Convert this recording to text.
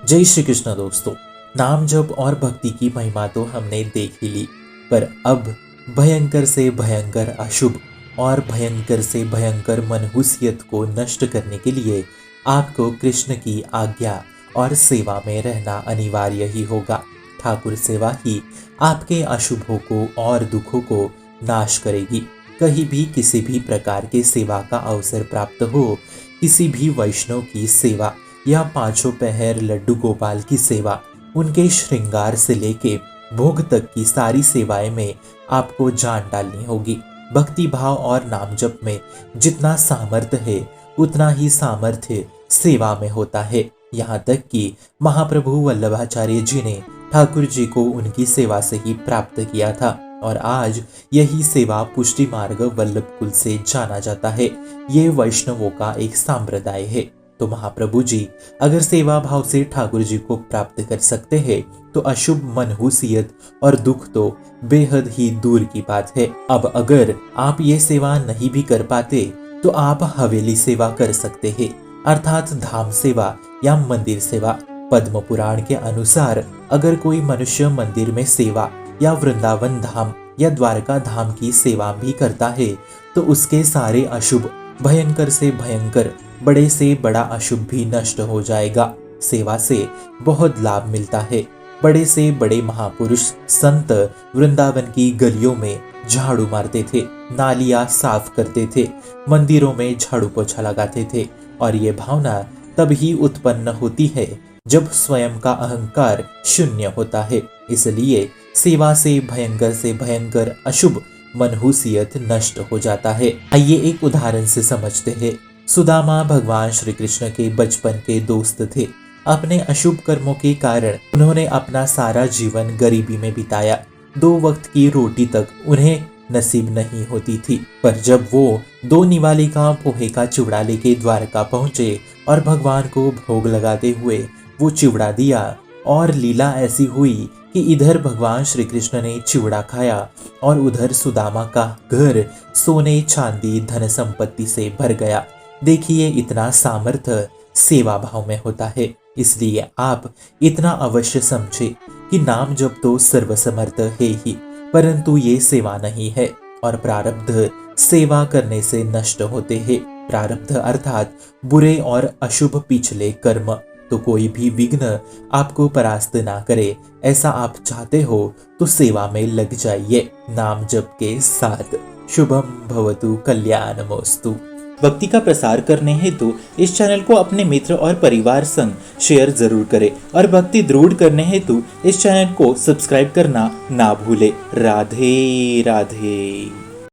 जय श्री कृष्ण दोस्तों। नाम जप और भक्ति की महिमा तो हमने देख ही ली, पर अब भयंकर से भयंकर अशुभ और भयंकर से भयंकर मनहूसियत को नष्ट करने के लिए आपको कृष्ण की आज्ञा और सेवा में रहना अनिवार्य ही होगा। ठाकुर सेवा ही आपके अशुभों को और दुखों को नाश करेगी। कहीं भी किसी भी प्रकार के सेवा का अवसर प्राप्त हो, किसी भी वैष्णव की सेवा या पांचों पहर लड्डू गोपाल की सेवा, उनके श्रृंगार से लेके भोग तक की सारी सेवाएं में आपको जान डालनी होगी। भक्ति भाव और नाम जप में जितना सामर्थ्य है उतना ही सामर्थ्य सेवा में होता है। यहाँ तक कि महाप्रभु वल्लभाचार्य जी ने ठाकुर जी को उनकी सेवा से ही प्राप्त किया था और आज यही सेवा पुष्टि मार्ग वल्लभ कुल से जाना जाता है। ये वैष्णवों का एक संप्रदाय है। तो महाप्रभु जी अगर सेवा भाव से ठाकुर जी को प्राप्त कर सकते हैं तो अशुभ मनहूसियत और दुख तो बेहद ही दूर की बात है। अब अगर आप ये सेवा नहीं भी कर पाते तो आप हवेली सेवा कर सकते हैं, अर्थात धाम सेवा या मंदिर सेवा। पद्म पुराण के अनुसार अगर कोई मनुष्य मंदिर में सेवा या वृंदावन धाम या द्वारका धाम की सेवा भी करता है तो उसके सारे अशुभ, भयंकर से भयंकर, बड़े से बड़ा अशुभ भी नष्ट हो जाएगा। सेवा से बहुत लाभ मिलता है। बड़े से बड़े महापुरुष संत वृंदावन की गलियों में झाड़ू मारते थे, नालियां साफ करते थे, मंदिरों में झाड़ू पोछा लगाते थे और ये भावना तभी उत्पन्न होती है जब स्वयं का अहंकार शून्य होता है। इसलिए सेवा से भयंकर अशुभ मनहूसियत नष्ट हो जाता है। आइए एक उदाहरण से समझते हैं। सुदामा भगवान श्री कृष्ण के बचपन के दोस्त थे। अपने अशुभ कर्मों के कारण उन्होंने अपना सारा जीवन गरीबी में बिताया। 2 वक्त की रोटी तक उन्हें नसीब नहीं होती थी। पर जब वो 2 निवाले का पोहे का चिवड़ा लेके द्वारका पहुंचे और भगवान को भोग लगाते हुए वो चिवड़ा दिया और लीला ऐसी हुई कि इधर भगवान श्री कृष्ण ने चिवड़ा खाया और उधर सुदामा का घर सोने चांदी धन संपत्ति से भर गया। देखिए इतना सामर्थ्य सेवा भाव में होता है। इसलिए आप इतना अवश्य समझे कि नाम जप तो सर्वसमर्थ है ही, परंतु ये सेवा नहीं है और प्रारब्ध सेवा करने से नष्ट होते हैं। प्रारब्ध अर्थात बुरे और अशुभ पिछले कर्म। तो कोई भी विघ्न आपको परास्त ना करे, ऐसा आप चाहते हो तो सेवा में लग जाइए नाम जप के साथ। शुभम भवतु कल्याणमस्तु। भक्ति का प्रसार करने हेतु इस चैनल को अपने मित्र और परिवार संग शेयर जरूर करें और भक्ति दृढ़ करने हेतु इस चैनल को सब्सक्राइब करना ना भूले। राधे राधे।